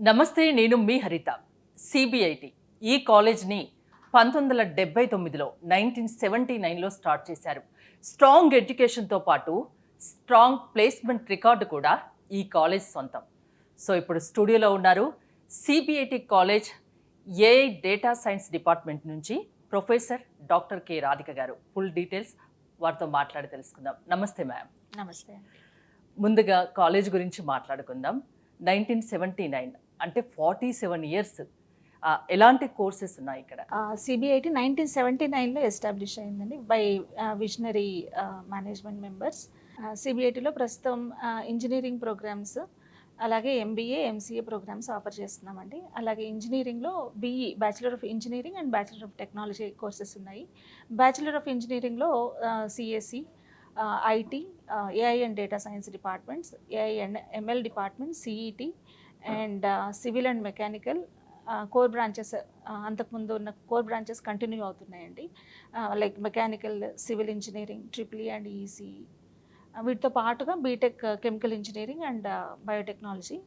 నమస్తే, నేను మీ హరిత. సిబిఐటి ఈ కాలేజ్ని 1979లో 1979లో స్టార్ట్ చేశారు. స్ట్రాంగ్ ఎడ్యుకేషన్తో పాటు స్ట్రాంగ్ ప్లేస్మెంట్ రికార్డు కూడా ఈ కాలేజ్ సొంతం. సో ఇప్పుడు స్టూడియోలో ఉన్నారు CBIT college AI data science department నుంచి ప్రొఫెసర్ డాక్టర్ కె రాధిక గారు. ఫుల్ డీటెయిల్స్ వారితో మాట్లాడి తెలుసుకుందాం. నమస్తే మ్యామ్. నమస్తే. ముందుగా కాలేజ్ గురించి మాట్లాడుకుందాం. 1979 అంటే 47 ఇయర్స్. ఎలాంటి కోర్సెస్ ఉన్నాయి ఇక్కడ? సిబిఐటి 1979లో ఎస్టాబ్లిష్ అయిందండి బై విజనరీ మేనేజ్మెంట్ మెంబర్స్. సిబిఐటిలో ప్రస్తుతం ఇంజనీరింగ్ ప్రోగ్రామ్స్, అలాగే ఎంబీఏ, ఎంసీఏ ప్రోగ్రామ్స్ ఆఫర్ చేస్తున్నామండి. అలాగే ఇంజనీరింగ్లో BE, bachelor of engineering and bachelor of technology courses ఉన్నాయి. బ్యాచిలర్ ఆఫ్ ఇంజనీరింగ్లో CSC, IT, AI and data science departments, AI and ML department, CET and civil and mechanical core branches. అంతకుముందు ఉన్న core branches continue అవుతున్నాయండి. Like mechanical, civil engineering, triple E and EC. వీటితో పాటుగా B Tech, chemical engineering and biotechnology.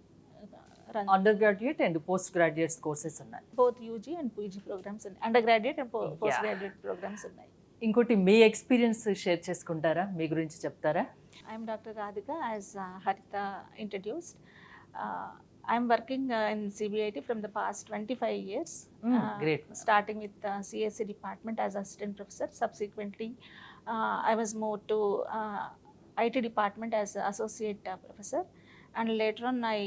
Undergraduate and postgraduates courses ఉన్నాయి. Both UG and PG programs ఉన్నాయి. Undergraduate and postgraduate programs ఉన్నాయి. ఇంకోటి, మీ experience share చేసుకుంటారా? మీ గురించి చెప్తారా? I'm doctor Radhika, as Haritha introduced. I'm working in CBIT from the past 25 years. Great. Starting with CSC department as assistant professor. Subsequently, I was moved to IT department as associate professor. And later on, I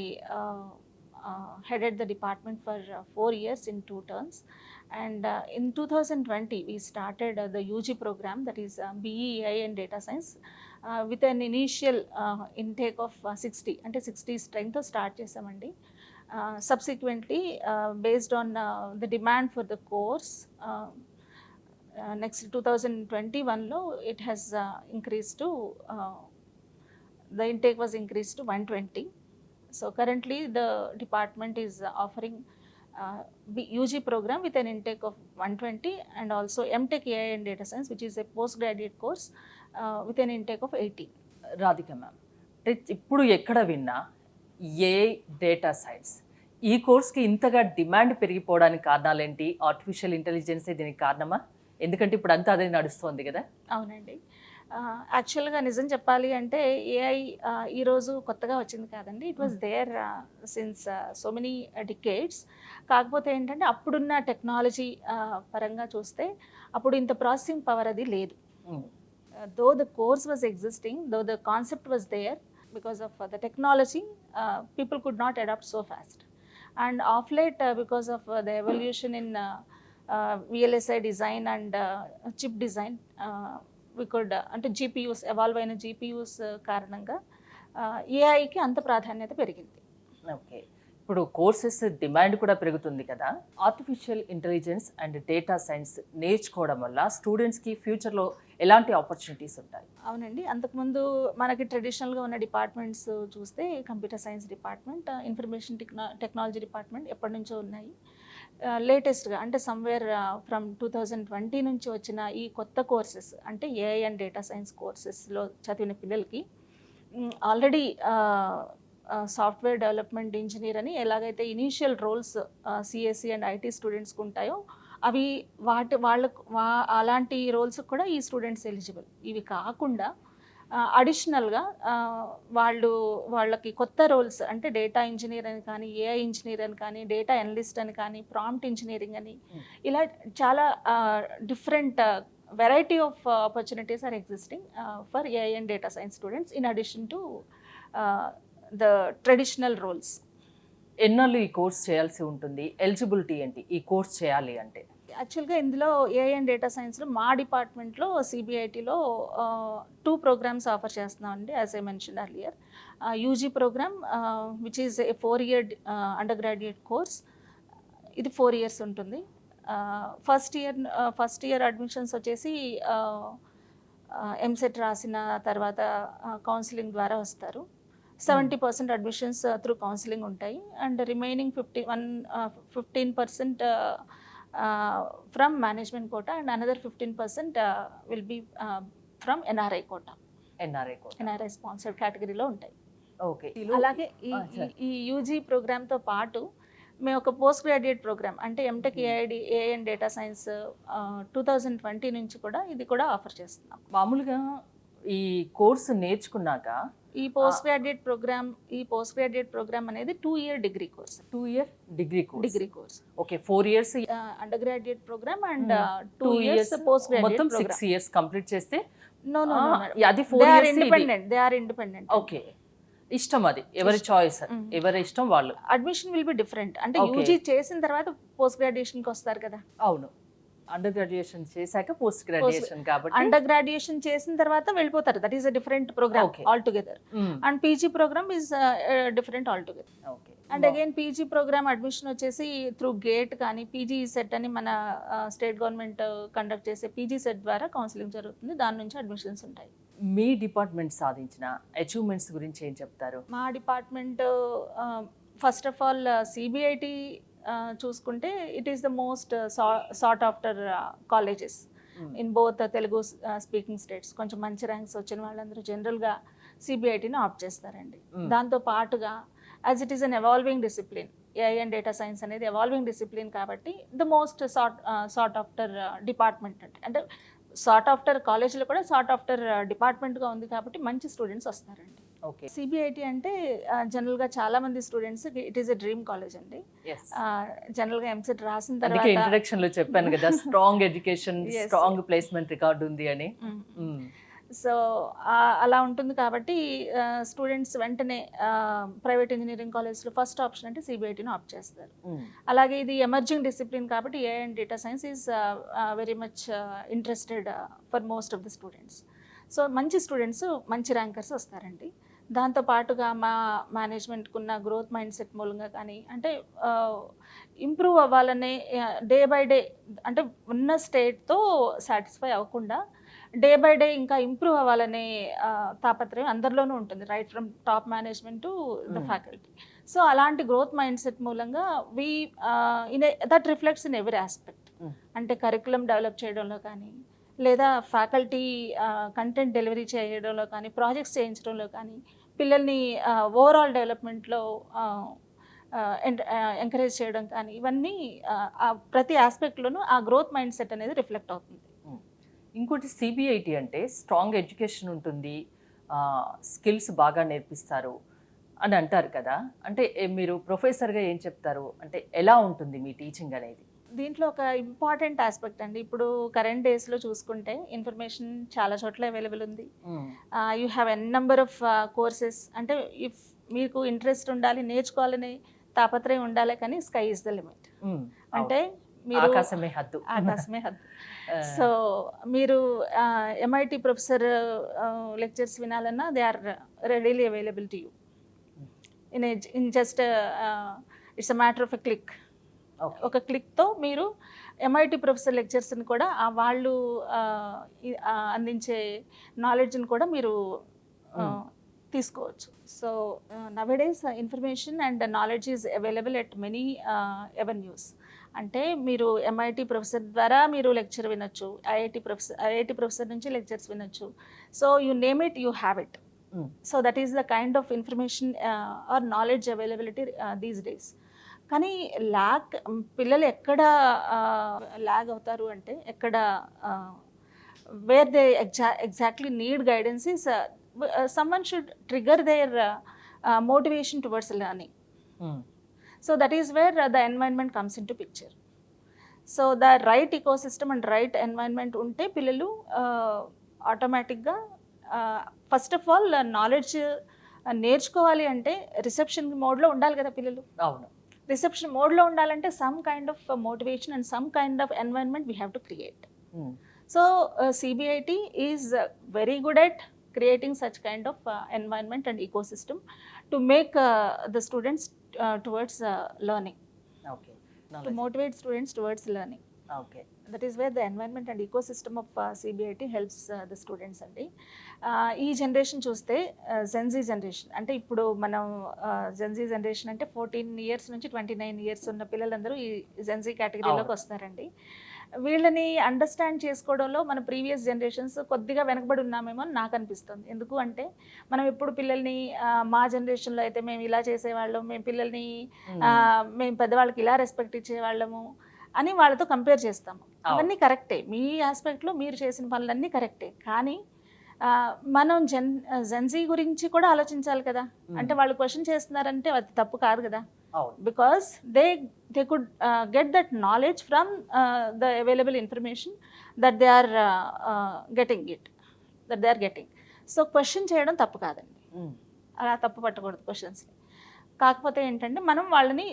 headed the department for 4 years in 2 terms. And in 2020, we started the UG program, that is BE, AI and data science. With an initial intake of 60, అంటే 60 strength start చేసామండి. Subsequently, based on the demand for the course, next 2021లో it has increased to, the intake was increased to 120. So currently the department is offering UG program with an intake of 120 and also MTech AI and data science, which is a postgraduate course with an intake of 80. Radhika ma'am, ఇప్పుడు ఎక్కడ విన్నా AI data science ఈ కోర్స్కి ఇంతగా demand పెరిగిపోవడానికి కారణాలు ఏంటి? Artificial ఇంటెలిజెన్సే దీనికి కారణమా? ఎందుకంటే ఇప్పుడు అంతా అదే నడుస్తుంది కదా. అవునండి. యాక్చువల్గా నిజం చెప్పాలి అంటే ఏఐ ఈరోజు కొత్తగా వచ్చింది కాదండి. It was there since so many decades. కాకపోతే ఏంటంటే అప్పుడున్న టెక్నాలజీ పరంగా చూస్తే అప్పుడు ఇంత ప్రాసెసింగ్ పవర్ అది లేదు. Though the course was existing, though the concept was there, because of the technology, people could not adapt so fast. And of late, because of the evolution in VLSI design and chip design, we could, అంటే GPUs, evolve అయిన GPUs కారణంగా ఏఐకి అంత ప్రాధాన్యత పెరిగింది. Okay, ఇప్పుడు courses demand కూడా పెరుగుతుంది కదా. Artificial intelligence and data science నేర్చుకోవడం వల్ల స్టూడెంట్స్కి ఫ్యూచర్లో ఎలాంటి ఆపర్చునిటీస్ ఉంటాయి? అవునండి. అంతకుముందు మనకి ట్రెడిషనల్గా ఉన్న డిపార్ట్మెంట్స్ చూస్తే computer science department, information technology department ఎప్పటి నుంచో ఉన్నాయి. లేటెస్ట్గా అంటే సమ్వేర్ ఫ్రమ్ 2020 నుంచి వచ్చిన ఈ కొత్త కోర్సెస్, అంటే ఏఐ అండ్ డేటా సైన్స్ కోర్సెస్లో చదివిన పిల్లలకి ఆల్రెడీ సాఫ్ట్వేర్ డెవలప్మెంట్ ఇంజనీర్ అని ఎలాగైతే initial roles CSC and IT స్టూడెంట్స్కి ఉంటాయో అవి వాళ్ళకు అలాంటి రోల్స్ కూడా ఈ స్టూడెంట్స్ ఎలిజిబుల్. ఇవి కాకుండా అడిషనల్గా వాళ్ళకి కొత్త రోల్స్, అంటే డేటా ఇంజనీర్ అని కానీ, ఏఐ ఇంజనీర్ అని కానీ, డేటా అనలిస్ట్ అని కానీ, ప్రాంప్ట్ ఇంజనీరింగ్ అని, ఇలా చాలా different variety of opportunities are existing for AI and data science students in addition to the traditional roles. ఎన్నాళ్ళు ఈ కోర్స్ చేయాల్సి ఉంటుంది? ఎలిజిబిలిటీ ఏంటి ఈ కోర్స్ చేయాలి అంటే? యాక్చువల్గా ఇందులో ఏఐ అండ్ డేటా సైన్స్లో మా డిపార్ట్మెంట్లో సిబిఐటిలో 2 ప్రోగ్రామ్స్ ఆఫర్ చేస్తున్నామండి. As I mention earlier, UG program which is a 4-year undergraduate course. ఇది 4 years ఉంటుంది. ఫస్ట్ ఇయర్ అడ్మిషన్స్ వచ్చేసి ఎంసెట్ రాసిన తర్వాత కౌన్సిలింగ్ ద్వారా వస్తారు. 70% అడ్మిషన్స్ త్రూ కౌన్సిలింగ్ ఉంటాయి. And remaining 15% from management quota and another 15% will be from NRI quota. NRI quota, NRI sponsored category లో ఉంటాయి. ఓకే. అలాగే సరే. ఈ యూజీ ప్రోగ్రామ్తో పాటు మేము ఒక పోస్ట్ గ్రాడ్యుయేట్ ప్రోగ్రామ్ అంటే ఎంటెక్ ఏఐఎన్ డేటా సైన్స్ 2020 నుంచి కూడా ఇది కూడా ఆఫర్ చేస్తున్నాం. మామూలుగా ఈ కోర్సు నేర్చుకున్నాక ఈ పోస్ట్ గ్రాడ్యుయేట్ ప్రోగ్రామ్ అనేది 2-year degree course. 2 year degree course. Okay, 4 years undergraduate program and 2 2 years post మొత్తం గ్రాడ్యుయేట్ 6 ఇయర్స్ కంప్లీట్ చేస్తే నో అది 4 years. They are independent. Okay, ఇష్టం, అది ఎవరి చాయిస్, ఎవరి ఇష్టం వాళ్ళు. Admission will be different. అంటే యూజీ చేసిన తర్వాత పోస్ట్ గ్రాడ్యుయేషన్ కి వస్తారు కదా. అవును, అండర్ గ్రాడ్యుయేషన్ చేశాక పోస్ట్ గ్రాడ్యుయేషన్ కాబట్టి అండర్ గ్రాడ్యుయేషన్ చేసిన తర్వాత వెళ్ళిపోతారు. That is a different program altogether. And PG program is different altogether. Okay. And again PG program admission వచ్చేసి త్రూ గేట్ కానీ పీజీ సెట్ అని మన స్టేట్ గవర్నమెంట్ కండక్ట్ చేసే PG CET ద్వారా counselling జరుగుతుంది. దాని నుంచి అడ్మిషన్స్ ఉంటాయి. మీ డిపార్ట్మెంట్ సాధించిన అచీవ్మెంట్స్ గురించి ఏం చెప్తారు? మా department first of all CBIT చూసుకుంటే it is the most sought after colleges in both Telugu speaking states. కొంచెం మంచి ర్యాంక్స్ వచ్చిన వాళ్ళందరూ జనరల్గా సిబిఐటిని ఆప్ట్ చేస్తారండి. దాంతో పాటుగా as it is an evolving discipline, AI and data science అనేది ఎవాల్వింగ్ డిసిప్లిన్ కాబట్టి the most sought after department అంటే సార్ట్ ఆఫ్టర్ కాలేజీలో కూడా సార్ట్ ఆఫ్టర్ డిపార్ట్మెంట్గా ఉంది కాబట్టి మంచి స్టూడెంట్స్ వస్తారండి. ఓకే. సిబిఐటి అంటే జనరల్గా చాలా మంది students it is a dream college అండి. జనరల్గా ఎంసెట్ రాసిన తర్వాత ఇంట్రడక్షన్ లో చెప్పాను కదా, strong education, strong placement record ఉంది అని. సో అలా ఉంటుంది కాబట్టి స్టూడెంట్స్ వెంటనే ప్రైవేట్ ఇంజనీరింగ్ కాలేజ్లో ఫస్ట్ ఆప్షన్ అంటే సిబిఐటిని ఆప్ట్ చేస్తారు. అలాగే ఇది ఎమర్జింగ్ డిసిప్లిన్ కాబట్టి AI and data science is very much interested for most of the students. So మంచి స్టూడెంట్స్ మంచి ర్యాంకర్స్ వస్తారండి. దాంతోపాటుగా మా మేనేజ్మెంట్కి ఉన్న గ్రోత్ మైండ్ సెట్ మూలంగా కానీ అంటే ఇంప్రూవ్ అవ్వాలనే డే బై డే అంటే ఉన్న స్టేట్తో సాటిస్ఫై అవ్వకుండా డే బై డే ఇంకా ఇంప్రూవ్ అవ్వాలనే తాపత్రయం అందరిలోనూ ఉంటుంది, right from top management to the faculty. So అలాంటి గ్రోత్ మైండ్ సెట్ మూలంగా that reflects in every aspect. అంటే కరికులం డెవలప్ చేయడంలో కానీ లేదా ఫ్యాకల్టీ కంటెంట్ డెలివరీ చేయడంలో కానీ ప్రాజెక్ట్స్ చేయించడంలో కానీ పిల్లల్ని ఓవరాల్ డెవలప్మెంట్లో ఎంకరేజ్ చేయడం కానీ ఇవన్నీ ప్రతి ఆస్పెక్ట్లోనూ ఆ గ్రోత్ మైండ్ సెట్ అనేది రిఫ్లెక్ట్ అవుతుంది. ఇంకోటి సిబిఐటి అంటే స్ట్రాంగ్ ఎడ్యుకేషన్ ఉంటుంది, స్కిల్స్ బాగా నేర్పిస్తారు అని అంటారు కదా. అంటే మీరు ప్రొఫెసర్గా ఏం చెప్తారు, అంటే ఎలా ఉంటుంది మీ టీచింగ్ అనేది? దీంట్లో ఒక ఇంపార్టెంట్ ఆస్పెక్ట్ అండి. ఇప్పుడు కరెంట్ డేస్లో చూసుకుంటే ఇన్ఫర్మేషన్ చాలా చోట్ల అవైలబుల్ ఉంది. You have an number of courses. అంటే ఇఫ్ మీకు ఇంట్రెస్ట్ ఉండాలి, నేర్చుకోవాలని తాపత్రయం ఉండాలి, కానీ స్కై ఇస్ ద లిమిట్. అంటే మీరు ఆకాశమే హద్దు. సో మీరు ఎంఐటి ప్రొఫెసర్ లెక్చర్స్ వినాలన్నా they are readily available to you in just it's a matter of a click. ఒక క్లిక్తో మీరు ఎంఐటి ప్రొఫెసర్ లెక్చర్స్ని కూడా వాళ్ళు అందించే నాలెడ్జ్ని కూడా మీరు తీసుకోవచ్చు. So nowadays information and knowledge is available at many avenues. అంటే మీరు ఎంఐటి ప్రొఫెసర్ ద్వారా మీరు లెక్చర్ వినొచ్చు, ఐఐటి ప్రొఫెసర్ నుంచి లెక్చర్స్ వినొచ్చు. So you name it, you have it. So that is the kind of information are knowledge availability these days. కానీ పిల్లలు ఎక్కడ ల్యాగ్ అవుతారు అంటే ఎక్కడ where they exactly need guidance is someone should trigger their motivation towards learning. So that is where the environment comes into picture. So the right ecosystem and right environment unte pillalu automatic ga first of all knowledge నేర్చుకోవాలి అంటే reception మోడ్లో ఉండాలి కదా పిల్లలు. అవును, reception మోడ్లో ఉండాలంటే some kind of motivation and some kind of environment we have to create. So CBIT is very good at creating such kind of environment and ecosystem to make the students towards learning. Okay. To motivate students towards learning. Okay. That is where the environment and ecosystem of CBIT helps the students అండి. ఈ generation చూస్తే Gen Z generation అంటే ఇప్పుడు మనం Gen Z generation అంటే 14 years నుంచి 29 years ఉన్న పిల్లలందరూ ఈ జెన్జీ కేటగిరీలోకి వస్తారండి. వీళ్ళని అండర్స్టాండ్ చేసుకోవడంలో మన ప్రీవియస్ జనరేషన్స్ కొద్దిగా వెనకబడి ఉన్నామేమో అని నాకు అనిపిస్తుంది. ఎందుకు అంటే మనం ఎప్పుడు పిల్లల్ని మా జనరేషన్లో అయితే మేము ఇలా చేసేవాళ్ళం, మేము పిల్లల్ని మేము పెద్దవాళ్ళకి ఇలా రెస్పెక్ట్ ఇచ్చేవాళ్ళము అని వాళ్ళతో కంపేర్ చేస్తాము. అవన్నీ కరెక్టే, మీ ఆస్పెక్ట్లో మీరు చేసిన పనులన్నీ కరెక్టే. కానీ మనం జెన్జీ గురించి కూడా ఆలోచించాలి కదా. అంటే వాళ్ళు క్వశ్చన్ చేస్తున్నారంటే అది తప్పు కాదు కదా. Because they could get that knowledge from the available information that they are getting. So question చేయడం తప్పు కాదండి, అలా తప్పు పట్టకూడదు క్వశ్చన్స్ని. కాకపోతే ఏంటంటే మనం వాళ్ళని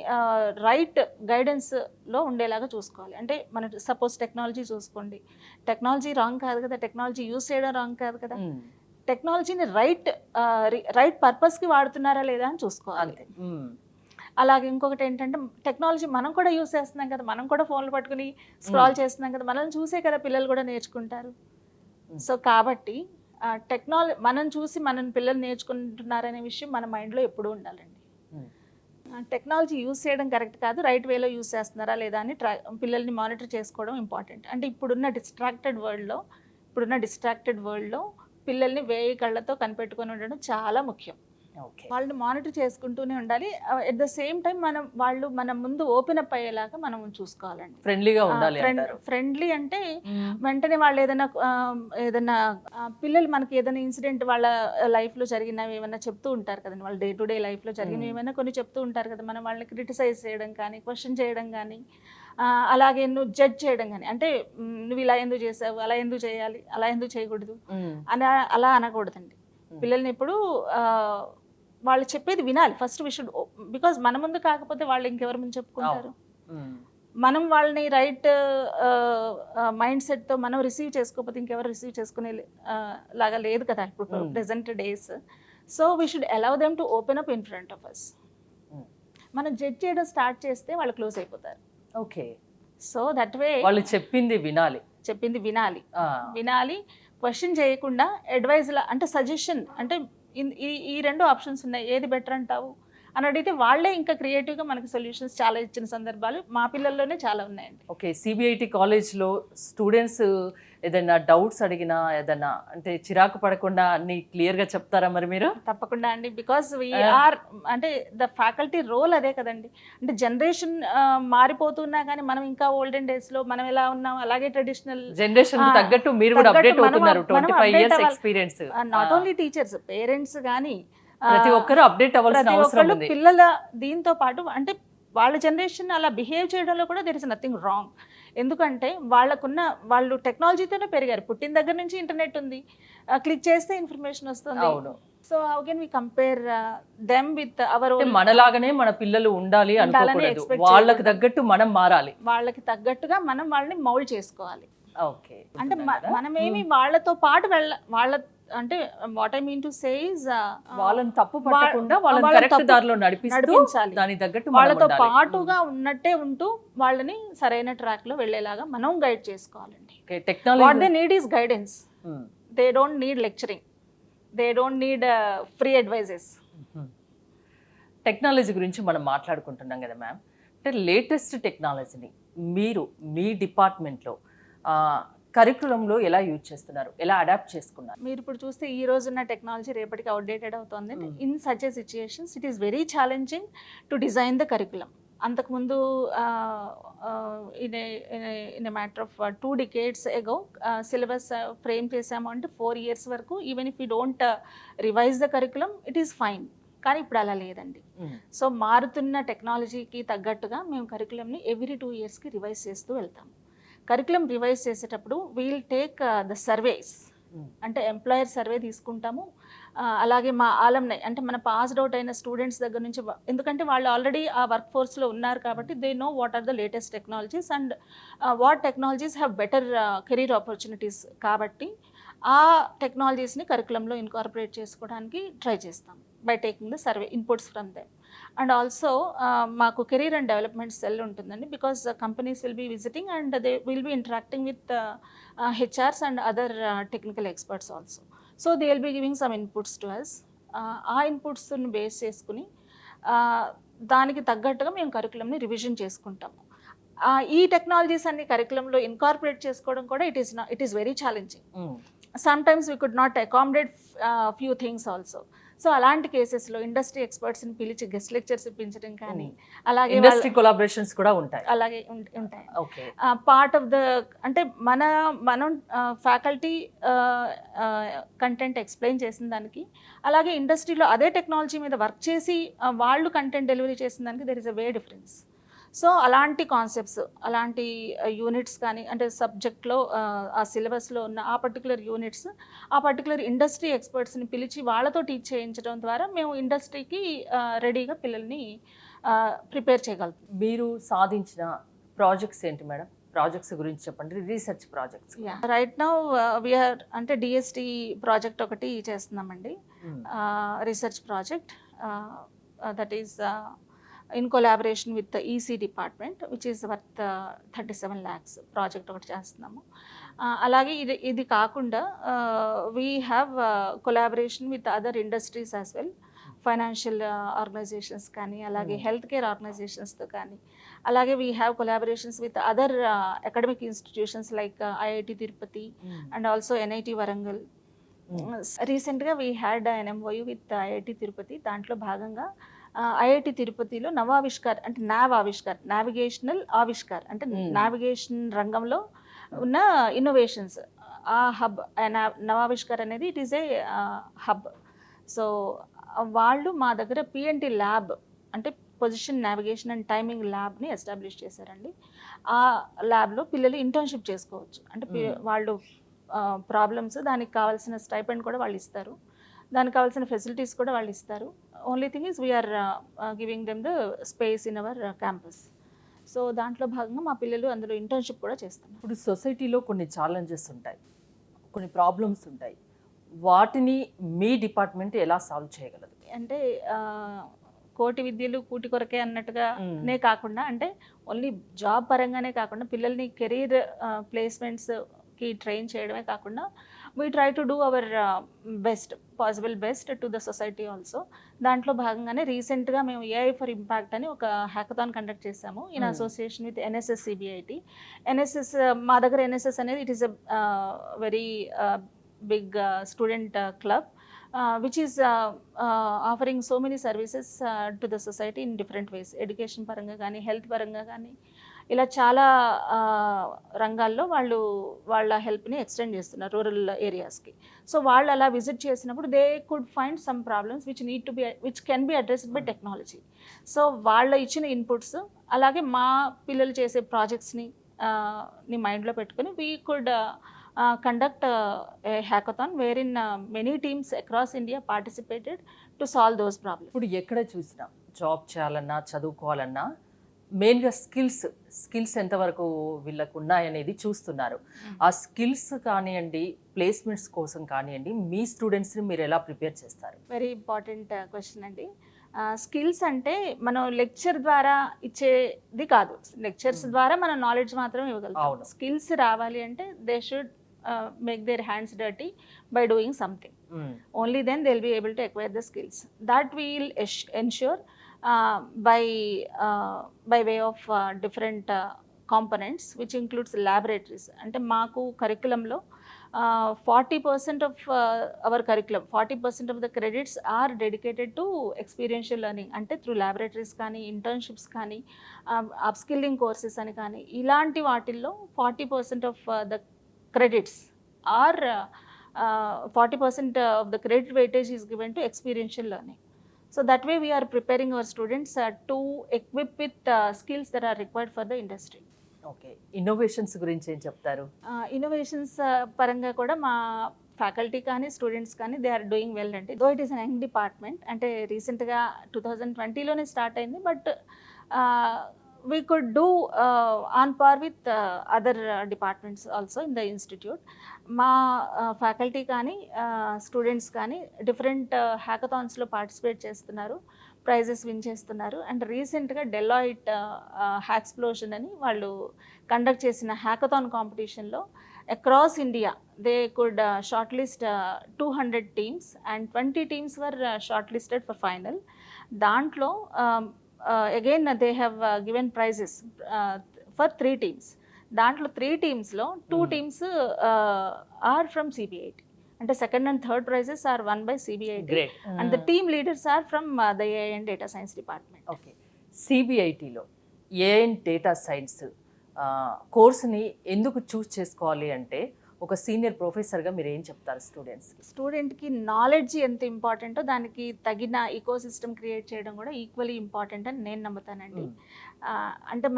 రైట్ గైడెన్స్లో ఉండేలాగా చూసుకోవాలి. అంటే మన సపోజ్ టెక్నాలజీ చూసుకోండి, టెక్నాలజీ రాంగ్ కాదు కదా, టెక్నాలజీ యూస్ చేయడం రాంగ్ కాదు కదా, టెక్నాలజీని రైట్ పర్పస్కి వాడుతున్నారా లేదా అని చూసుకోవాలి. అలాగే ఇంకొకటి ఏంటంటే టెక్నాలజీ మనం కూడా యూస్ చేస్తున్నాం కదా, మనం కూడా ఫోన్లు పట్టుకుని స్క్రాల్ చేస్తున్నాం కదా, మనల్ని చూసే కదా పిల్లలు కూడా నేర్చుకుంటారు. సో కాబట్టి టెక్నాలజీ మనం చూసి మన పిల్లలు నేర్చుకుంటున్నారనే విషయం మన మైండ్లో ఎప్పుడూ ఉండాలండి. టెక్నాలజీ యూస్ చేయడం కరెక్ట్ కాదు, రైట్ వేలో యూస్ చేస్తున్నారా లేదా అని పిల్లల్ని మానిటర్ చేసుకోవడం ఇంపార్టెంట్. అంటే ఇప్పుడున్న డిస్ట్రాక్టెడ్ వరల్డ్లో పిల్లల్ని వేయి కళ్ళతో కనిపెట్టుకొని ఉండడం చాలా ముఖ్యం. వాళ్ళని మానిటర్ చేసుకుంటూనే ఉండాలి. ఎట్ ద సేమ్ టైం వాళ్ళు మన ముందు ఓపెన్ అప్ అయ్యేలాగా మనం చూసుకోవాలండి. ఫ్రెండ్లీగా ఉండాలి. ఫ్రెండ్లీ అంటే వెంటనే వాళ్ళు ఏదైనా పిల్లలు మనకి ఏదైనా ఇన్సిడెంట్ వాళ్ళ లైఫ్లో జరిగినవి ఏమైనా చెప్తూ ఉంటారు కదండి, వాళ్ళ డే టు డే లైఫ్లో జరిగినవి ఏమైనా కొన్ని చెప్తూ ఉంటారు కదా, మనం వాళ్ళని క్రిటిసైజ్ చేయడం కానీ, క్వశ్చన్ చేయడం కానీ, అలాగే నువ్వు జడ్జ్ చేయడం కానీ, అంటే నువ్వు ఇలా ఎందుకు చేసావు, అలా ఎందుకు చేయాలి, అలా ఎందుకు చేయకూడదు అని అలా అనకూడదండి. పిల్లల్ని ఇప్పుడు వాళ్ళు చెప్పేది వినాలి ఫస్ట్. బికాజ్ మన ముందు కాకపోతే వాళ్ళు ఇంకెవరి ముందు చెప్పుకుంటారు. మనం వాళ్ళని రైట్ మైండ్ సెట్తో మనం రిసీవ్ చేసుకోకపోతే ఇంకెవరు రిసీవ్ చేసుకునే లాగా లేదు కదా ఇప్పుడు present days. So we should allow them to open up in front of us. మనం జడ్జ్ చేయడం స్టార్ట్ చేస్తే వాళ్ళు క్లోజ్ అయిపోతారు. ఓకే. సో దట్ వే వాళ్ళు చెప్పింది వినాలి, క్వశ్చన్ చేయకుండా అడ్వైజ్ అంటే సజెషన్, అంటే ఈ రెండు ఆప్షన్స్ ఉన్నాయి, ఏది బెటర్ అంటావు అని అడిగితే వాళ్ళే ఇంకా క్రియేటివ్గా మనకి సొల్యూషన్స్ చాలా ఇచ్చిన సందర్భాలు మా పిల్లల్లోనే చాలా ఉన్నాయండి. ఓకే. సిబిఐటి కాలేజ్లో స్టూడెంట్స్ ఏదైనా డౌట్స్ అడిగినా ఏదైనా అంటే చిరాకు పడకుండా అన్ని క్లియర్గా చెప్తారా మరి మీరు? తప్పకుండా అండి, బికాస్ వీఆర్ అంటే ద ఫ్యాకల్టీ రోల్ అదే కదండి. అంటే జనరేషన్ మారిపోతున్నా కానీ మనం ఇంకా ఓల్డెన్ డేస్లో మనం ఎలా ఉన్నాం అలాగే ట్రెడిషనల్ జనరేషన్ తగ్గట్టు మీరు కూడా అప్డేట్ అవుతున్నారు. 25 years experience. Not only teachers, parents కానీ ప్రతి ఒక్కరు అప్డేట్ అవ్వాల్సిన అవసరం ఉంది. పిల్లల దీంతో పాటు అంటే వాళ్ళ జనరేషన్ అలా బిహేవ్ చేయడంలో కూడా దెర్ ఇస్ నథింగ్ రాంగ్. ఎందుకంటే వాళ్ళు టెక్నాలజీతోనే పెరిగారు, పుట్టిన దగ్గర నుంచి ఇంటర్నెట్ ఉంది, క్లిక్ చేస్తే ఇన్ఫర్మేషన్ వస్తుంది. So how can we compare them with our own? మనలాగానే మన పిల్లలు ఉండాలి అనుకోకూడదు, వాళ్ళకి తగ్గట్టు మనం మారాలి, వాళ్ళకి తగ్గట్టుగా మనం వాళ్ళని మౌల్డ్ చేసుకోవాలి. ఓకే. అంటే మనమేమి వాళ్ళతో పాటు వాళ్ళ అంటే what I mean to say is వాళ్ళని తప్పు పట్టకుండా వాళ్ళని కరెక్ట్ దారిలో నడిపించాలి, దాని తగ్గట్టు వాళ్ళతో పాటుగా ఉన్నట్టే ఉంటూ వాళ్ళని సరైన ట్రాక్ లో వెళ్ళేలాగా మనం గైడ్ చేసుకోవాలండి. What they need is guidance. They don't need lecturing, they don't need free advises. Technology గురించి మనం మాట్లాడుకుంటున్నాం కదా మ్యామ్, అంటే లేటెస్ట్ టెక్నాలజీని మీరు మీ డిపార్ట్మెంట్లో కరికులంలో ఎలా యూజ్ చేస్తున్నారు, ఎలా అడాప్ట్ చేసుకున్నారు? మీరు ఇప్పుడు చూస్తే ఈ రోజున్న టెక్నాలజీ రేపటికి అవుట్డేటెడ్ అవుతుంది. In such a situations it is very challenging to design the curriculum. అంతకుముందు in a matter of 2 decades ago syllabus frame చేసాము అంటే 4 years వరకు even if you don't revise the curriculum it is fine. కానీ ఇప్పుడు అలా లేదండి. So మారుతున్న టెక్నాలజీకి తగ్గట్టుగా మేము కరికులంని ఎవ్రీ 2 yearsకి రివైజ్ చేస్తూ వెళ్తాము. కరికులం రివైజ్ చేసేటప్పుడు వీల్ టేక్ ద సర్వేస్, అంటే ఎంప్లాయర్ సర్వే తీసుకుంటాము. అలాగే మా ఆలమ్నై అంటే మన పాస్డ్ అవుట్ అయిన స్టూడెంట్స్ దగ్గర నుంచి, ఎందుకంటే వాళ్ళు ఆల్రెడీ ఆ వర్క్ ఫోర్స్లో ఉన్నారు కాబట్టి they know what are the latest technologies and what technologies have better career opportunities. కాబట్టి ఆ టెక్నాలజీస్ని కరికులంలో ఇన్కార్పొరేట్ చేసుకోవడానికి ట్రై చేస్తాం by taking the survey inputs from them. And also మాకు కెరీర్ అండ్ డెవలప్మెంట్ సెల్ ఉంటుందండి, because companies will be visiting and they will be interacting with HRs and other technical experts also. So they will be giving some inputs to us. ఆ ఇన్పుట్స్ని base చేసుకుని దానికి తగ్గట్టుగా మేము కరికులంని revision చేసుకుంటాము. ఈ technologies అన్ని కరికులంలో ఇన్కార్పొరేట్ చేసుకోవడం కూడా it is very challenging. Sometimes we could not accommodate few things also. So అలాంటి కేసెస్లో ఇండస్ట్రీ ఎక్స్పర్ట్స్ని పిలిచి గెస్ట్ లెక్చర్స్ ఇప్పించడం కానీ, అలాగే ఇండస్ట్రీ కొలాబరేషన్స్ కూడా ఉంటాయి. అలాగే ఉంటాయి. ఓకే. పార్ట్ ఆఫ్ ద అంటే మనం ఫ్యాకల్టీ కంటెంట్ ఎక్స్ప్లెయిన్ చేసిన దానికి, అలాగే ఇండస్ట్రీలో అదే టెక్నాలజీ మీద వర్క్ చేసి వాళ్ళు కంటెంట్ డెలివరీ చేసిన దానికి there is a way difference. So అలాంటి కాన్సెప్ట్స్, అలాంటి యూనిట్స్ కానీ, అంటే సబ్జెక్ట్లో ఆ సిలబస్లో ఉన్న ఆ పర్టికులర్ యూనిట్స్, ఆ పర్టికులర్ ఇండస్ట్రీ ఎక్స్పర్ట్స్ని పిలిచి వాళ్ళతో టీచ్ చేయించడం ద్వారా మేము ఇండస్ట్రీకి రెడీగా పిల్లల్ని ప్రిపేర్ చేయగలుగుతాం. మీరు సాధించిన ప్రాజెక్ట్స్ ఏంటి మేడం? ప్రాజెక్ట్స్ గురించి చెప్పండి, research projects. Right now we are అంటే డిఎస్టీ ప్రాజెక్ట్ ఒకటి చేస్తున్నామండి, research project. That is in collaboration with the EC department, which is worth 37 lakhs project ఒకటి చేస్తున్నాము. అలాగే ఇది కాకుండా we have collaboration with other industries as well, financial organizations కానీ, అలాగే హెల్త్ కేర్ ఆర్గనైజేషన్స్తో కానీ, అలాగే we have collaborations with other academic institutions like IIT Tirupati and also NIT Warangal. రీసెంట్గా we had an MOU with IIT Tirupati. దాంట్లో భాగంగా ఐఐటి తిరుపతిలో నవావిష్కార్ అంటే నావిగేషనల్ ఆవిష్కార్ అంటే నావిగేషన్ రంగంలో ఉన్న ఇన్నోవేషన్స్, ఆ హబ్ నవావిష్కార్ అనేది it is a hub. So వాళ్ళు మా దగ్గర PNT ల్యాబ్ అంటే పొజిషన్ నావిగేషన్ అండ్ టైమింగ్ ల్యాబ్ని ఎస్టాబ్లిష్ చేశారండి. ఆ ల్యాబ్లో పిల్లలు ఇంటర్న్షిప్ చేసుకోవచ్చు. అంటే వాళ్ళు ప్రాబ్లమ్స్, దానికి కావాల్సిన స్టైపెండ్ కూడా వాళ్ళు ఇస్తారు, దానికి కావాల్సిన ఫెసిలిటీస్ కూడా వాళ్ళు ఇస్తారు. Only thing is we are giving them the space in our campus. So దాంట్లో భాగంగా మా పిల్లలు అందులో ఇంటర్న్షిప్ కూడా చేస్తున్నారు. ఇప్పుడు సొసైటీలో కొన్ని ఛాలెంజెస్ ఉంటాయి, కొన్ని ప్రాబ్లమ్స్ ఉంటాయి, వాటిని మీ డిపార్ట్మెంట్ ఎలా సాల్వ్ చేయగలదు? అంటే కోటి విద్యలు కూటి కొరకే అన్నట్టుగానే కాకుండా, అంటే ఓన్లీ జాబ్ పరంగానే కాకుండా పిల్లల్ని కెరీర్ ప్లేస్మెంట్స్కి ట్రైన్ చేయడమే కాకుండా, we try to do our possible best to the society also. దాంట్లో భాగంగానే రీసెంట్గా మేము AI for Impact అని ఒక హ్యాకథాన్ కండక్ట్ చేసాము in association with NSS CBIT. NSS మా దగ్గర NSS అనేది it is a very big student club which is offering so many services to the society in different ways. Education పరంగా కానీ, health పరంగా కానీ, ఇలా చాలా రంగాల్లో వాళ్ళు వాళ్ళ హెల్ప్ని ఎక్స్టెండ్ చేస్తున్నారు రూరల్ ఏరియాస్కి. సో వాళ్ళు అలా విజిట్ చేసినప్పుడు they could find some problems which can be addressed by technology. So వాళ్ళ ఇచ్చిన ఇన్పుట్స్, అలాగే మా పిల్లలు చేసే ప్రాజెక్ట్స్ని మైండ్లో పెట్టుకొని we could conduct a hackathon wherein many teams across India participated to solve those problems. ఇప్పుడు ఎక్కడ చూసినా జాబ్ చేయాలన్నా, చదువుకోవాలన్నా మెయిన్గా స్కిల్స్ ఎంతవరకు వీళ్ళకు ఉన్నాయనేది చూస్తున్నారు. ఆ స్కిల్స్ కానివ్వండి, ప్లేస్మెంట్స్ కోసం కానివ్వండి, మీ స్టూడెంట్స్ని మీరు ఎలా ప్రిపేర్ చేస్తారు? వెరీ ఇంపార్టెంట్ క్వశ్చన్ అండి. స్కిల్స్ అంటే మనం లెక్చర్ ద్వారా ఇచ్చేది కాదు, లెక్చర్స్ ద్వారా మనం నాలెడ్జ్ మాత్రం ఇవ్వగలుగుతాం. స్కిల్స్ రావాలి అంటే they should make their hands dirty by doing something. Only then they'll be able to acquire the skills. That we'll ensure by way of different components, which includes laboratories. అంటే మాకు కరికులంలో 40% of our curriculum, 40% of the credits are dedicated to experiential learning. అంటే through laboratories కానీ, internships కానీ, upskilling courses అని కానీ, ఇలాంటి వాటిల్లో 40% of the credits are 40% of the credit weightage is given to experiential learning. So that way we are preparing our students to equip with skills that are required for the industry. Okay, innovations గురించి ఏం చెప్తారు? Innovations పరంగా కూడా మా faculty కానీ, students కానీ they are doing well అండి. Though it is an young department, అంటే రీసెంట్గా 2020లోనే స్టార్ట్ అయింది, but we could do on par with other departments also in the institute. మా ఫ్యాకల్టీ కానీ, స్టూడెంట్స్ కానీ డిఫరెంట్ హ్యాకథాన్స్లో పార్టిసిపేట్ చేస్తున్నారు, ప్రైజెస్ విన్ చేస్తున్నారు. అండ్ రీసెంట్గా డెలాయిట్ హ్యాక్స్ప్లోషన్ అని వాళ్ళు కండక్ట్ చేసిన హ్యాకథాన్ కాంపిటీషన్లో across India they could short list 200 teams and 20 teams were short listed for final. దాంట్లో again they have given prizes for 3 teams. దాంట్లో 3 టీమ్స్లో 2 టీమ్స్ ఆర్ ఫ్రమ్ సిబిఐటి. అంటే second and third prizes are won by CBIT great. And the team leaders are from the AI and data science department. Okay. సిబిఐటిలో AI data science కోర్సుని ఎందుకు choose చేసుకోవాలి అంటే ఒక senior ప్రొఫెసర్గా మీరు ఏం చెప్తారు స్టూడెంట్స్కి? స్టూడెంట్కి నాలెడ్జ్ ఎంత ఇంపార్టెంటో దానికి తగిన ఈకో సిస్టమ్ క్రియేట్ చేయడం కూడా ఈక్వలీ ఇంపార్టెంట్ అని నేను నమ్ముతానండి. అంటే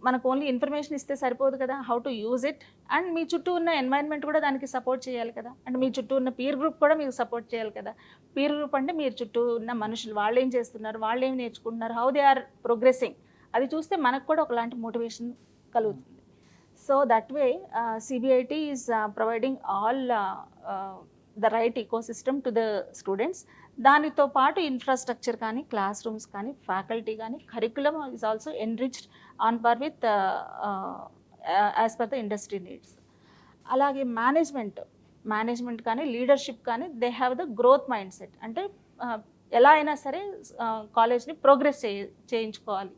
మనకు ఓన్లీ ఇన్ఫర్మేషన్ ఇస్తే సరిపోదు కదా, how to use it. And మీ చుట్టూ ఉన్న ఎన్వైరన్మెంట్ కూడా దానికి సపోర్ట్ చేయాలి కదా. అండ్ మీ చుట్టూ ఉన్న పీర్ గ్రూప్ కూడా మీకు సపోర్ట్ చేయాలి కదా. పీర్ గ్రూప్ అంటే మీరు చుట్టూ ఉన్న మనుషులు, వాళ్ళు ఏం చేస్తున్నారు, వాళ్ళు ఏం నేర్చుకుంటున్నారు, హౌ దే ఆర్ ప్రోగ్రెసింగ్, అది చూస్తే మనకు కూడా ఒకలాంటి మోటివేషన్ కలుగుతుంది. So that way, CBIT is providing all the right ecosystem to the students. దానితో పాటు ఇన్ఫ్రాస్ట్రక్చర్ కానీ, క్లాస్ రూమ్స్ కానీ, ఫ్యాకల్టీ కానీ, curriculum is also enriched on par with as per the industry needs. అలాగే మేనేజ్మెంట్ కానీ, leadership కానీ, they have the growth mindset. అంటే ఎలా అయినా సరే కాలేజ్ని ప్రోగ్రెస్ చేయించుకోవాలి,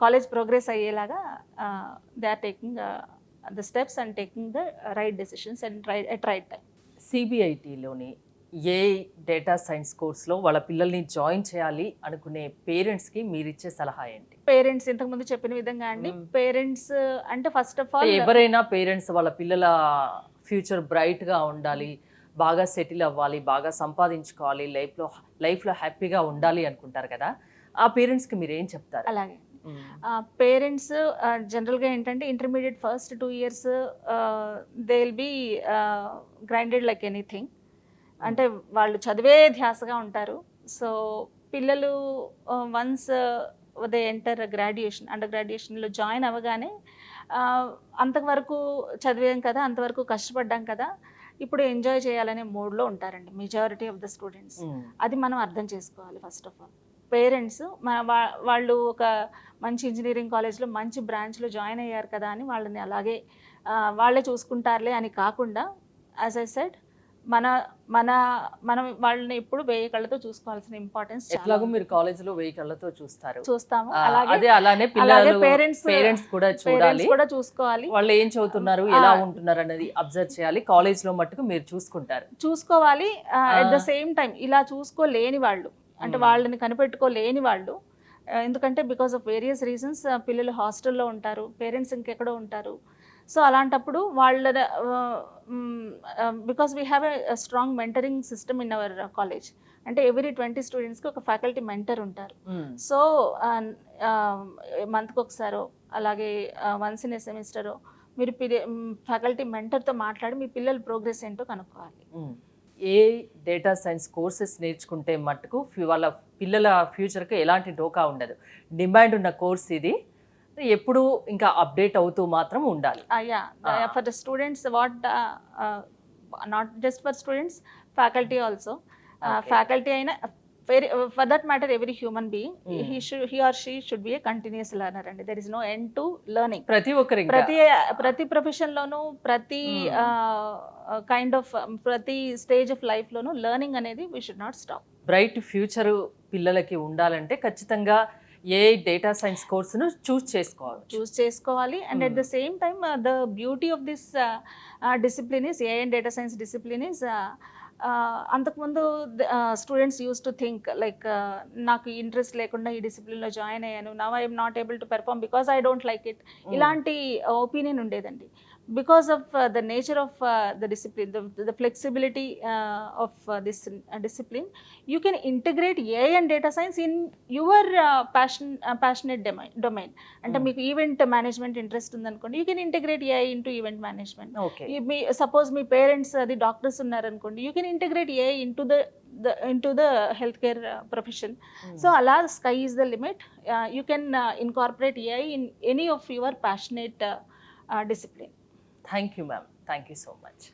కాలేజ్ ప్రోగ్రెస్ అయ్యేలాగా they are taking the steps and taking the right decisions and at right time. సిబిఐటిలోని ఏఐ డేటా సైన్స్ కోర్స్లో వాళ్ళ పిల్లల్ని జాయిన్ చేయాలి అనుకునే పేరెంట్స్కి మీరు ఇచ్చే సలహా ఏంటి? పేరెంట్స్ ఇంతకుముందు చెప్పిన విధంగా అండి, పేరెంట్స్ అంటే ఫస్ట్ ఆఫ్ ఆల్ ఎవరైనా పేరెంట్స్ వాళ్ళ పిల్లల ఫ్యూచర్ బ్రైట్గా ఉండాలి, బాగా సెటిల్ అవ్వాలి, బాగా సంపాదించుకోవాలి, లైఫ్లో హ్యాపీగా ఉండాలి అనుకుంటారు కదా, ఆ పేరెంట్స్కి మీరు ఏం చెప్తారు? అలాగే పేరెంట్స్ జనరల్గా ఏంటంటే intermediate first 2 years they will be grinded like anything. అంటే వాళ్ళు చదివే ధ్యాసగా ఉంటారు. సో పిల్లలు once they enter graduation, under గ్రాడ్యుయేషన్లో జాయిన్ అవ్వగానే అంతవరకు చదివాం కదా, అంతవరకు కష్టపడ్డాం కదా, ఇప్పుడు ఎంజాయ్ చేయాలనే మూడ్లో ఉంటారండి మెజారిటీ ఆఫ్ ద స్టూడెంట్స్. అది మనం అర్థం చేసుకోవాలి. ఫస్ట్ ఆఫ్ ఆల్ పేరెంట్స్ వాళ్ళు ఒక మంచి ఇంజనీరింగ్ కాలేజ్లో మంచి బ్రాంచ్లో జాయిన్ అయ్యారు కదా అని వాళ్ళని అలాగే వాళ్ళే చూసుకుంటారులే అని కాకుండా, యాజ్ ఐ సెడ్, మనం వాళ్ళని ఎప్పుడు 1000 కళ్ళతో చూసుకోవాల్సిన ఇంపార్టెన్స్. ఎట్లాగో మీరు కాలేజ్లో 1000 కళ్ళతో చూస్తాము, అలానే పేరెంట్స్ కూడా చూసుకోవాలి. వాళ్ళు ఏం చదువుతున్నారు, ఎలా ఉంటున్నారు అనేది అబ్జర్వ్ చేయాలి. కాలేజ్లో మట్టుకు మీరు చూసుకోవాలి. అట్ ద సేమ్ టైం ఇలా చూసుకోలేని వాళ్ళు, అంటే వాళ్ళని కనిపెట్టుకోలేని వాళ్ళు, ఎందుకంటే బికాస్ ఆఫ్ వేరియస్ రీజన్స్ పిల్లలు హాస్టల్లో ఉంటారు, పేరెంట్స్ ఇంకెక్కడో ఉంటారు. సో అలాంటప్పుడు వాళ్ళ because we have a strong mentoring system in our college. అంటే ఎవ్రీ 20 స్టూడెంట్స్కి ఒక ఫ్యాకల్టీ మెంటర్ ఉంటారు. సో మంత్కి ఒకసారో అలాగే వన్స్ ఇన్ ఎ సెమిస్టరో మీరు ఫ్యాకల్టీ మెంటర్తో మాట్లాడి మీ పిల్లల ప్రోగ్రెస్ ఏంటో కనుక్కోవాలి. ఏ డేటా సైన్స్ కోర్సెస్ నేర్చుకుంటే మట్టుకు వాళ్ళ పిల్లల ఫ్యూచర్కి ఎలాంటి డోకా ఉండదు. డిమాండ్ ఉన్న కోర్స్ ఇది, ఎప్పుడు ఇంకా అప్డేట్ అవుతూ మాత్రం ఉండాలి. For the students, what not just for students, faculty also. Faculty అయినా for that matter every human being, he or she should be a continuous learner and there is no end to learning. ప్రతి profession లోను, ప్రతి kind of ప్రతి stage of life లోను learning అనేది we should not stop. Bright future పిల్లలకి ఉండాలంటే ఖచ్చితంగా ఏ డేటా సైన్స్ కోర్సును చూస్ చేసుకోవాలి. And at the same time the beauty of this discipline is AI and data science discipline is, అంతకుముందు students use to think like నాకు interest లేకుండా ఈ డిసిప్లిన్లో జాయిన్ అయ్యాను, now I'm not able to perform because I don't like it, ఇలాంటి opinion ఉండేదండి. Because of the nature of the discipline, the flexibility of this discipline, you can integrate AI and data science in your passionate domain. అంటే మీకు event management interest ఉందనుకోండి, you can integrate AI into event management. Suppose me parents అది doctors ఉన్నారనుకోండి, you can integrate AI into the healthcare profession. So Allah, sky is the limit. You can incorporate AI in any of your passionate discipline. Thank you, ma'am. Thank you so much.